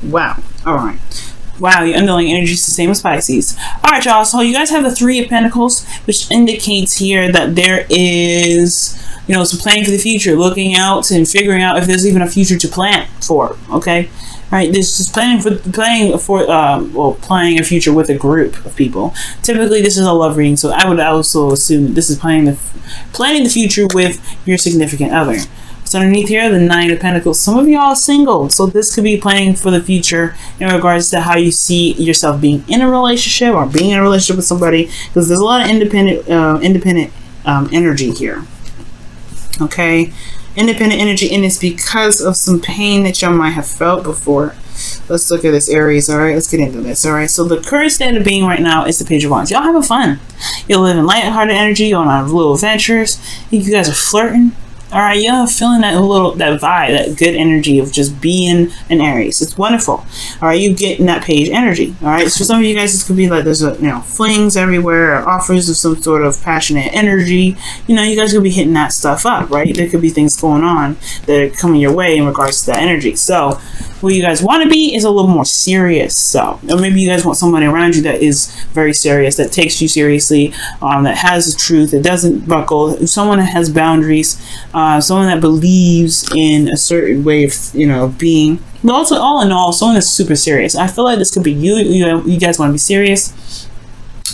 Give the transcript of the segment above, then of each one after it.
Wow. All right. Wow, your underlying energy is the same as Pisces. All right, y'all. So you guys have the Three of Pentacles, which indicates here that there is, some planning for the future, looking out and figuring out if there's even a future to plan for. Okay, right? This is planning a future with a group of people. Typically, this is a love reading, so I would also assume that this is planning the future with your significant other. So underneath here, the Nine of Pentacles. Some of y'all are single, so this could be planning for the future in regards to how you see yourself being in a relationship or being in a relationship with somebody, because there's a lot of independent energy here. Okay, independent energy, and it's because of some pain that y'all might have felt before. Let's look at this, Aries. All right, let's get into this. All right, so the current state of being right now is the Page of Wands. Y'all having fun. You're living lighthearted energy, going on little adventures. You guys are flirting. All right, you're feeling that vibe, that good energy of just being an Aries. It's wonderful. All right, you getting that page energy. All right, so for some of you guys, this could be like there's flings everywhere, or offers of some sort of passionate energy. You guys could be hitting that stuff up, right? There could be things going on that are coming your way in regards to that energy. So what you guys want to be is a little more serious. So, or maybe you guys want somebody around you that is very serious, that takes you seriously, that has the truth, that doesn't buckle, someone that has boundaries, someone that believes in a certain way of being. But also, all in all, someone that's super serious. I feel like this could be you. You guys want to be serious.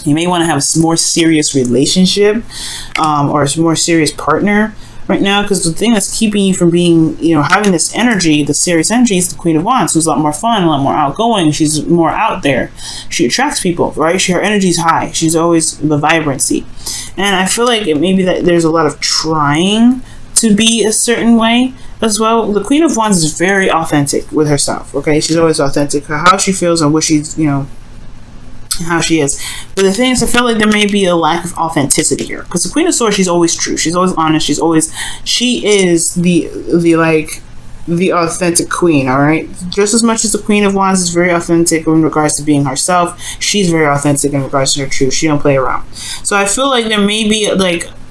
You may want to have a more serious relationship, or a more serious partner right now, because the thing that's keeping you from being, having this energy, the serious energy, is the Queen of Wands, who's a lot more fun, a lot more outgoing. She's more out there. She attracts people, right? Her energy's high. She's always the vibrancy. And I feel like it may be that there's a lot of trying to be a certain way as well. The Queen of Wands is very authentic with herself, okay? She's always authentic. How she feels and what she's, how she is. But the thing is, I feel like there may be a lack of authenticity here, because the Queen of Swords, she's always true. She's always honest. She is the authentic queen, all right? Just as much as the Queen of Wands is very authentic in regards to being herself, she's very authentic in regards to her truth. She don't play around. So I feel like there may be,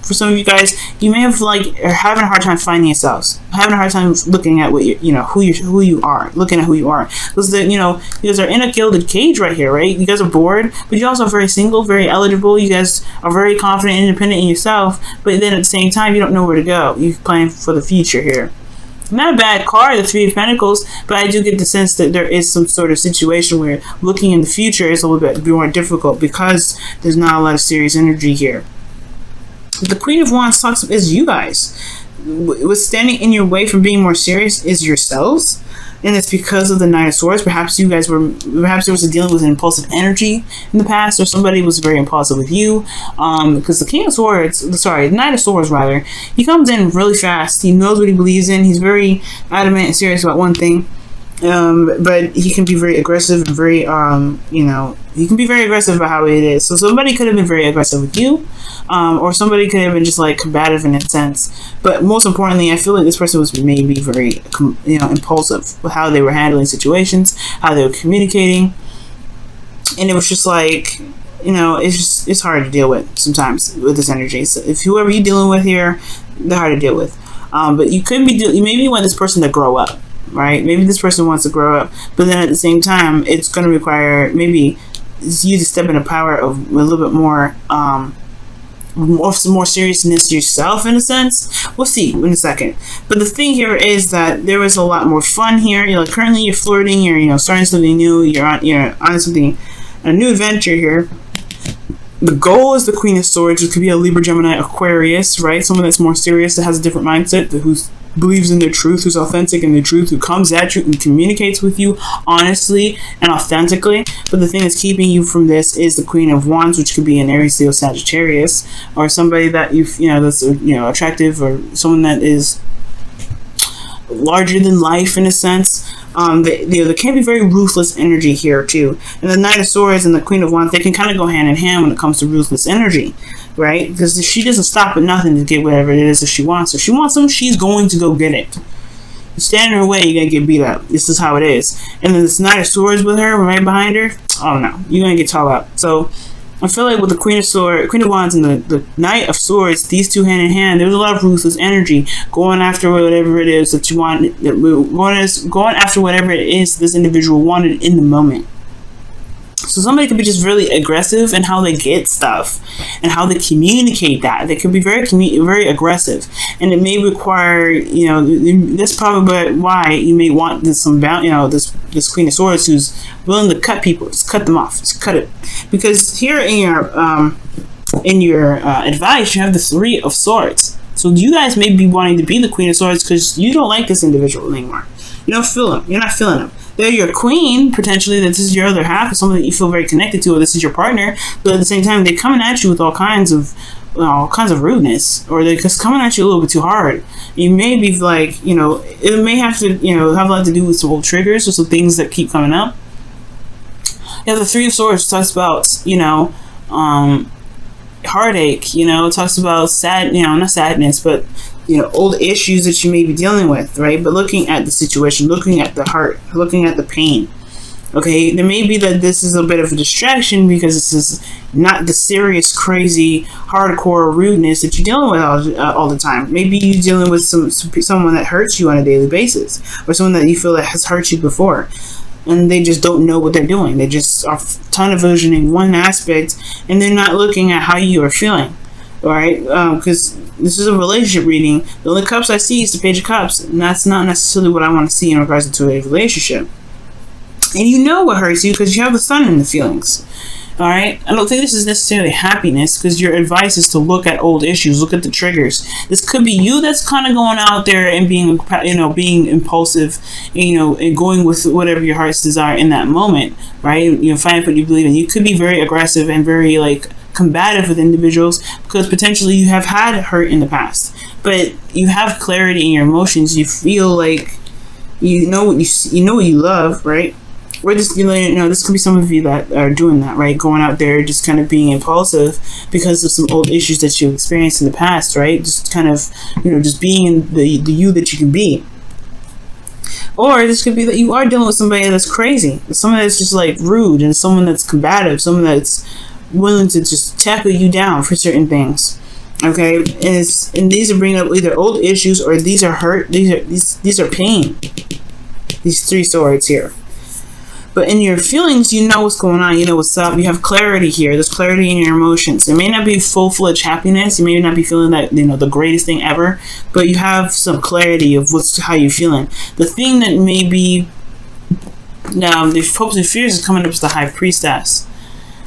for some of you guys, you may have are having a hard time finding yourselves, having a hard time looking at what who you are, looking at who you are, because you guys are in a gilded cage right here, right? You guys are bored, but you're also very single, very eligible. You guys are very confident and independent in yourself, but then at the same time, you don't know where to go. You're planning for the future here. Not a bad card, the Three of Pentacles, but I do get the sense that there is some sort of situation where looking in the future is a little bit more difficult because there's not a lot of serious energy here. The Queen of Wands is you guys. What's standing in your way from being more serious is yourselves, and it's because of the Knight of Swords. Perhaps there was a dealing with an impulsive energy in the past, or somebody was very impulsive with you. Because the Knight of Swords rather, he comes in really fast. He knows what he believes in. He's very adamant and serious about one thing. But he can be very aggressive and very, he can be very aggressive about how it is. So somebody could have been very aggressive with you, or somebody could have been just combative in a sense. But most importantly, I feel like this person was maybe very, impulsive with how they were handling situations, how they were communicating, and it was just it's hard to deal with sometimes with this energy. So if whoever you're dealing with here, they're hard to deal with. But you maybe want this person to grow up. Right? Maybe this person wants to grow up, but then at the same time, it's going to require maybe you to step into power of a little bit more, more seriousness yourself in a sense. We'll see in a second. But the thing here is that there is a lot more fun here. Currently you're flirting. You're starting something new. You're on something, a new adventure here. The goal is the Queen of Swords. It could be a Libra, Gemini, Aquarius, right? Someone that's more serious, that has a different mindset, who believes in their truth, who's authentic in their truth, who comes at you and communicates with you honestly and authentically. But the thing that's keeping you from this is the Queen of Wands, which could be an Aries, Leo, Sagittarius, or somebody that that's attractive, or someone that is larger than life in a sense. There can be very ruthless energy here too. And the Knight of Swords and the Queen of Wands, they can kind of go hand in hand when it comes to ruthless energy, right? Because she doesn't stop at nothing to get whatever it is that she wants. If she wants something, she's going to go get it. You stand in her way, you're going to get beat up. This is how it is. And then this Knight of Swords with her, right behind her, oh no, you're going to get tall up. So I feel like with the Queen of Wands and the Knight of Swords, these two hand in hand, there's a lot of ruthless energy going after whatever it is that you want, going after whatever it is this individual wanted in the moment. So somebody could be just really aggressive in how they get stuff and how they communicate that. They could be very aggressive, and it may require, you know, that's probably why you may want this Queen of Swords who's willing to cut people, just cut them off, just cut it. Because here in your advice, you have the Three of Swords. So you guys may be wanting to be the Queen of Swords because you don't like this individual anymore. You don't feel them. You're not feeling them. They're your queen, potentially, that this is your other half, or someone that you feel very connected to, or this is your partner, but at the same time, they're coming at you with all kinds of rudeness, or they're just coming at you a little bit too hard. You may be like, you know, it may have to, you know, have a lot to do with some old triggers or some things that keep coming up. You have the Three of Swords, talks about, you know, heartache, you know, it talks about not sadness, but, you know, old issues that you may be dealing with, right? But looking at the situation, looking at the heart, looking at the pain. Okay, there may be that this is a bit of a distraction because this is not the serious, crazy, hardcore rudeness that you're dealing with all the time. Maybe you're dealing with someone that hurts you on a daily basis, or someone that you feel that has hurt you before, and they just don't know what they're doing. They just are tunnel visioning one aspect, and they're not looking at how you are feeling. All right, because this is a relationship reading. The only cups I see is the Page of Cups, and that's not necessarily what I want to see in regards to a relationship. And you know what hurts you because you have the Sun in the feelings. All right, I don't think this is necessarily happiness, because your advice is to look at old issues, look at the triggers. This could be you that's kind of going out there and being, you know, being impulsive, you know, and going with whatever your heart's desire in that moment, right? You know, find what you believe in. You could be very aggressive and very like combative with individuals because potentially you have had hurt in the past, but you have clarity in your emotions. You feel like you know what you love, right? Or just, you know, this could be some of you that are doing that, right? Going out there just kind of being impulsive because of some old issues that you've experienced in the past, right? Just kind of, you know, just being the you that you can be. Or this could be that you are dealing with somebody that's crazy, someone that's just like rude, and someone that's combative, someone that's willing to just tackle you down for certain things. Okay, and these are bringing up either old issues, or these are hurt. These are pain. These Three Swords here. But in your feelings, you know what's going on. You know what's up. You have clarity here. There's clarity in your emotions. It may not be full-fledged happiness. You may not be feeling that, you know, the greatest thing ever, but you have some clarity of how you're feeling. The thing that may be now the hopes and fears is coming up to the High Priestess.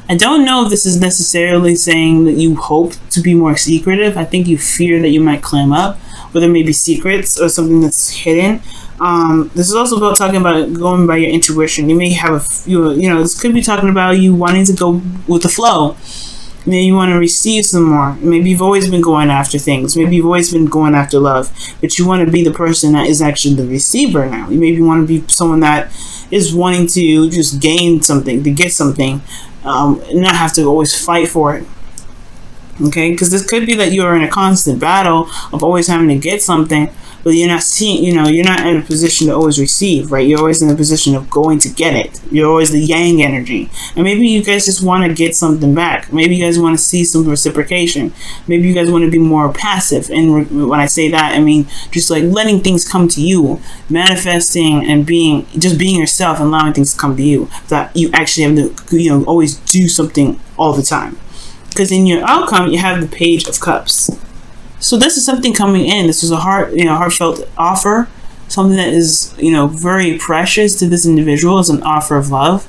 I don't know if this is necessarily saying that you hope to be more secretive. I think you fear that you might clam up, or there may be secrets or something that's hidden. This is also about talking about going by your intuition. You may have you know, this could be talking about you wanting to go with the flow. Maybe you want to receive some more. Maybe you've always been going after things. Maybe you've always been going after love, but you want to be the person that is actually the receiver now. You maybe want to be someone that is wanting to just gain something, to get something, and not have to always fight for it. Okay, because this could be that you are in a constant battle of always having to get something, but you're not seeing, you know, you're not in a position to always receive, right? You're always in a position of going to get it. You're always the yang energy. And maybe you guys just want to get something back. Maybe you guys want to see some reciprocation. Maybe you guys want to be more passive. And when I say that, I mean just like letting things come to you, manifesting and being yourself and allowing things to come to you. That you actually have to, you know, always do something all the time. Because in your outcome, you have the Page of Cups. So this is something coming in. This is a heartfelt offer, something that is, you know, very precious to this individual. It's an offer of love,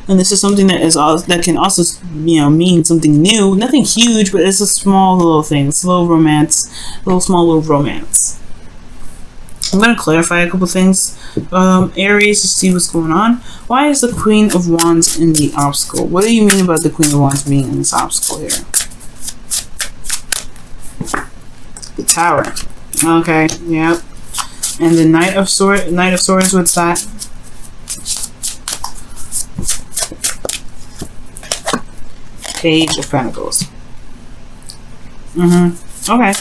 and this is something that can also, you know, mean something new. Nothing huge, but it's a small little thing, small little romance. I'm going to clarify a couple things. Aries, to see what's going on. Why is the Queen of Wands in the obstacle? What do you mean about the Queen of Wands being in this obstacle here? The Tower. Okay, yep. And the Knight of Swords, what's that? Page of Pentacles. Okay.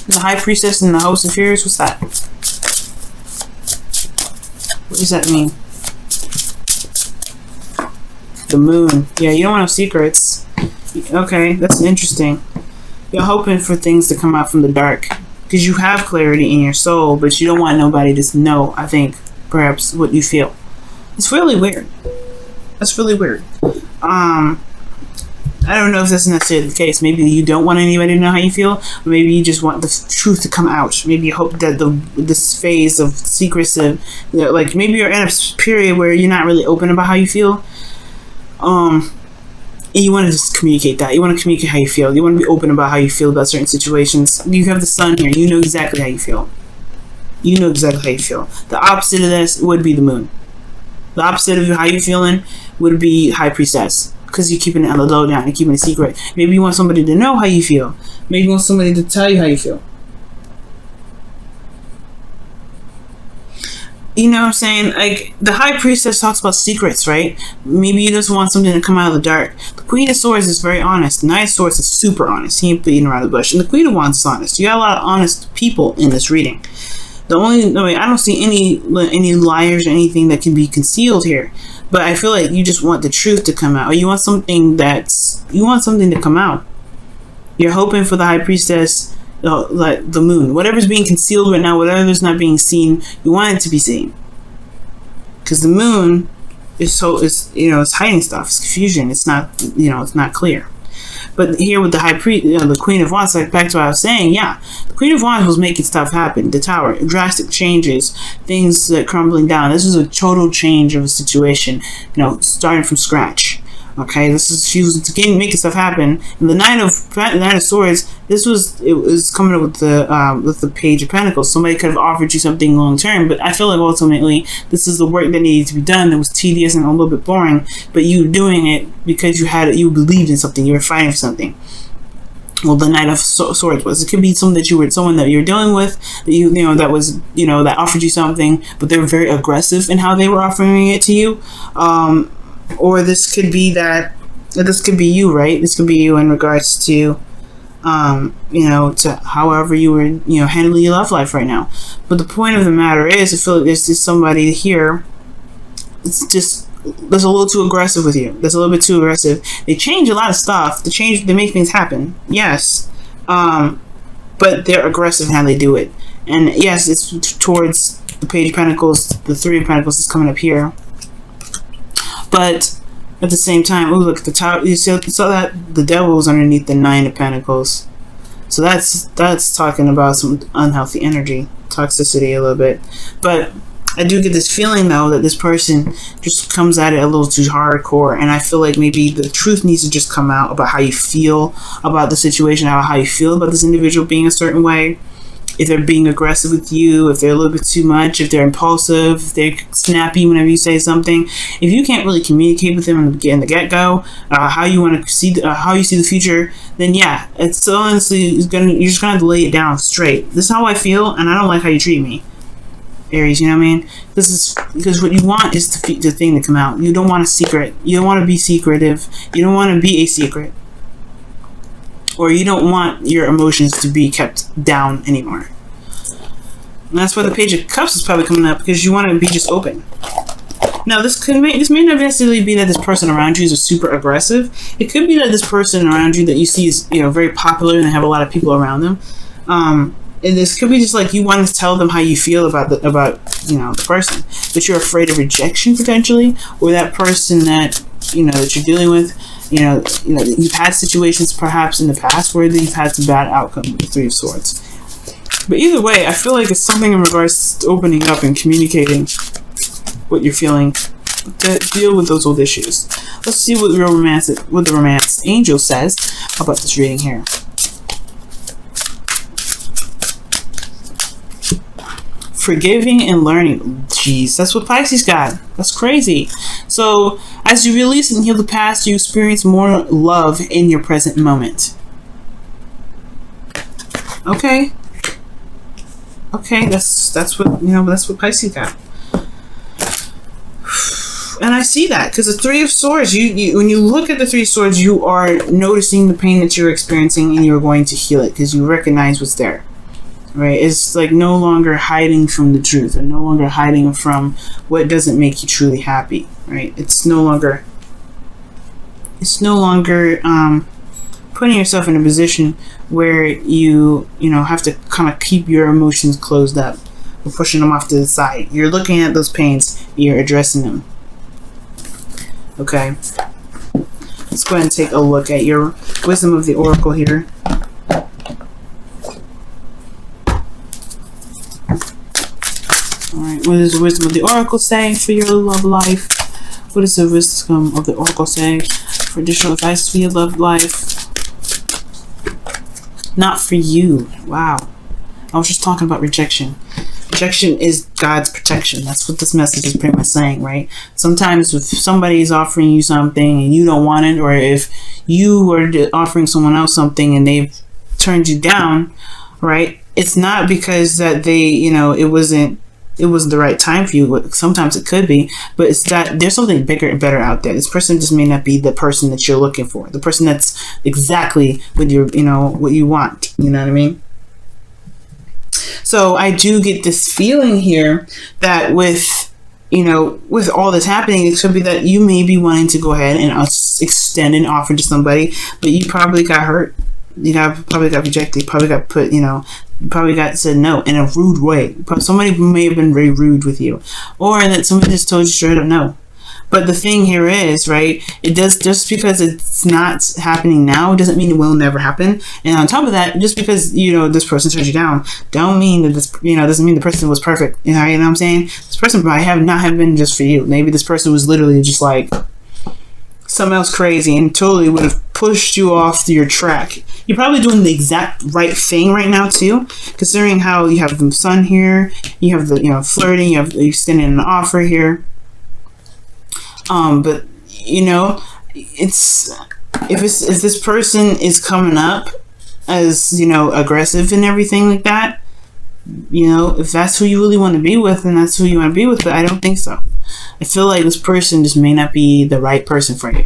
The High Priestess and the Host of Fears, what's that? What does that mean? The moon. Yeah, you don't want no secrets. Okay, that's interesting. You're hoping for things to come out from the dark because you have clarity in your soul, but you don't want nobody to know, I think, perhaps what you feel. It's really weird. That's really weird. I don't know if that's necessarily the case. Maybe you don't want anybody to know how you feel, or maybe you just want the truth to come out. Maybe you hope that this phase of secrecy, like maybe you're in a period where you're not really open about how you feel, and you want to just communicate that. You want to communicate how you feel. You want to be open about how you feel about certain situations. You have the sun here. You know exactly how you feel. You know exactly how you feel. The opposite of this would be the moon. The opposite of how you feeling would be High Priestess. Because you're keeping it on the low down. You're keeping it secret. Maybe you want somebody to know how you feel. Maybe you want somebody to tell you how you feel. You know what I'm saying? Like, the High Priestess talks about secrets, right? Maybe you just want something to come out of the dark. The Queen of Swords is very honest. The Knight of Swords is super honest. He ain't beating around the bush. And the Queen of Wands is honest. You got a lot of honest people in this reading. I don't see any liars or anything that can be concealed here. But I feel like you just want the truth to come out. Or you want something to come out. You're hoping for the High Priestess, like the moon. Whatever's being concealed right now, whatever's not being seen, you want it to be seen. Because the moon it's hiding stuff. It's confusion. It's not, it's not clear. But here with the High Priest, the Queen of Wands, like back to what I was saying, yeah, the Queen of Wands was making stuff happen. The Tower, drastic changes, things crumbling down. This is a total change of a situation, starting from scratch. Okay, she was making stuff happen. And the Knight of Swords, it was coming up with the Page of Pentacles. Somebody could have offered you something long term, but I feel like ultimately this is the work that needed to be done. That was tedious and a little bit boring, but you doing it because you believed in something, you were fighting for something. Well, the Knight of Swords was. It could be someone that you're dealing with, that offered you something, but they were very aggressive in how they were offering it to you. Or this could be you, right? This could be you in regards to, to however you were, handling your love life right now. But the point of the matter is, I feel like there's just somebody here that's a little too aggressive with you. That's a little bit too aggressive. They change a lot of stuff. They make things happen. Yes. But they're aggressive in how they do it. And yes, it's towards the Page of Pentacles. The Three of Pentacles is coming up here. But at the same time, oh look, the Tower. You saw that the Devil was underneath the Nine of Pentacles. So that's talking about some unhealthy energy, toxicity a little bit. But I do get this feeling though that this person just comes at it a little too hardcore, and I feel like maybe the truth needs to just come out about how you feel about the situation, how you feel about this individual being a certain way. If they're being aggressive with you, if they're a little bit too much, if they're impulsive, if they're snappy whenever you say something. If you can't really communicate with them in the get-go, how you want to see how you see the future, then yeah, it's honestly you're just gonna have to lay it down straight. This is how I feel, and I don't like how you treat me, Aries. You know what I mean? This is because what you want is the thing to come out. You don't want a secret. You don't want to be secretive. You don't want to be a secret. Or you don't want your emotions to be kept down anymore. And that's why the Page of Cups is probably coming up, because you want to be just open. Now, this may not necessarily be that this person around you is super aggressive. It could be that this person around you that you see is very popular and they have a lot of people around them. And this could be just like you want to tell them how you feel about the person, but you're afraid of rejection potentially, or that person that that you're dealing with. You've had situations perhaps in the past where you've had some bad outcome with the Three of Swords. But either way, I feel like it's something in regards to opening up and communicating what you're feeling to deal with those old issues. Let's see what the romance angel says about this reading here. Forgiving and learning. Jeez, that's what Pisces got. That's crazy. So, as you release and heal the past, you experience more love in your present moment. Okay. Okay, that's what Pisces got. And I see that because the Three of Swords, when you look at the Three of Swords, you are noticing the pain that you're experiencing, and you're going to heal it because you recognize what's there. Right? It's like no longer hiding from the truth, or no longer hiding from what doesn't make you truly happy. Right? It's no longer it's no longer putting yourself in a position where you know, have to kind of keep your emotions closed up or pushing them off to the side. You're looking at those pains, you're addressing them. Okay, let's go ahead and take a look at your wisdom of the oracle here. Alright, what does the wisdom of the oracle say for your love life? What does the wisdom of the oracle say for additional advice for your love life? Not for you. Wow. I was just talking about rejection. Rejection is God's protection. That's what this message is pretty much saying, right? Sometimes if somebody is offering you something and you don't want it, or if you were offering someone else something and they've turned you down, right? It's not because that they, you know, it wasn't the right time for you. Sometimes it could be, but it's that there's something bigger and better out there. This person just may not be the person that you're looking for, the person that's exactly what you're, you know, what you want. You know what I mean? So I do get this feeling here that with, you know, with all this happening, it could be that you may be wanting to go ahead and extend an offer to somebody, but you probably got hurt. You know, probably got rejected, probably got put, you know, probably got said no in a rude way. Somebody may have been very rude with you, or that somebody just told you straight up no. But the thing here is, right, it does, just because it's not happening now doesn't mean it will never happen. And on top of that, just because, you know, this person turned you down, don't mean that this, you know, doesn't mean the person was perfect. You know what I'm saying? This person might not have been just for you. Maybe this person was literally just like something else crazy and totally would have pushed you off your track. You're probably doing the exact right thing right now too, considering how you have the sun here, you have the, you know, flirting, you're extending an offer here. But you know, it's if this person is coming up as, you know, aggressive and everything like that, you know, if that's who you really want to be with, then that's who you want to be with. But I don't think so. I feel like this person just may not be the right person for you.